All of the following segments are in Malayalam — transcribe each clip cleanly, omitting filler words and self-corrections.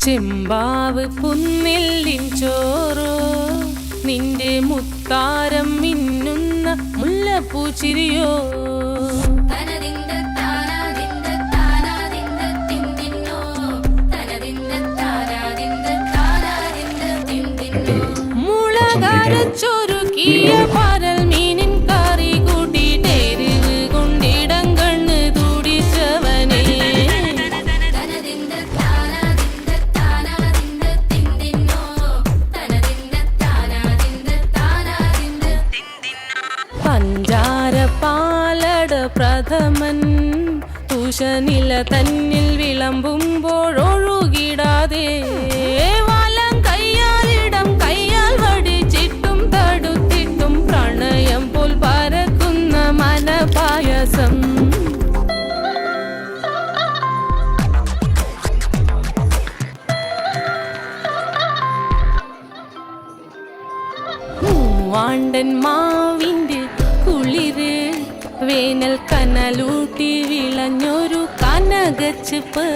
ചെമ്പാവ് പുന്നെല്ലിൻ ചോറോ നിന്റെ മുത്താരം മിന്നുന്ന മുല്ലപ്പൂച്ചിരിയോ മുളകരച്ചൊരുക്കിയ പരൽ മീനിൻ കറി കൂട്ടിയിട്ട് എരിവ് കൊണ്ടിടം കണ്ണ് തുടിച്ചവനേ പഞ്ചാര പാലട പ്രഥമൻ തുഷനില തന്നിൽ വിളമ്പുമ്പോഴൊഴുകിടാതെ വലം കയ്യാലിടം കയ്യാൽ വടിച്ചിട്ടും തടുത്തിട്ടും പ്രണയം പോൽ പരക്കുന്ന മനപായസം വാണ്ടൻ മാവിൻ്റെ കുളിര് വേനൽ കനലൂട്ടി വിളഞ്ഞൊരു കനകച്ചിപ്പ്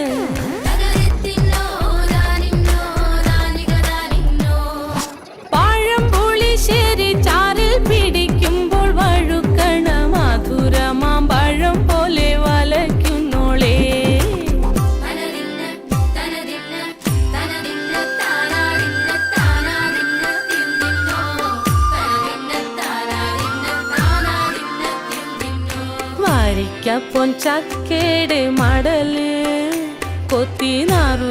പഴംപുളിശ്ശേരി ചാറിൽ പിടിക്കുമ്പോൾ വഴുക്കണ മധുരമാം പഴം പോലെ വലയ്ക്കുന്നോളേ വരിക്കപ്പൊൻ ചക്കേട് മടല് കൊത്തി നാറു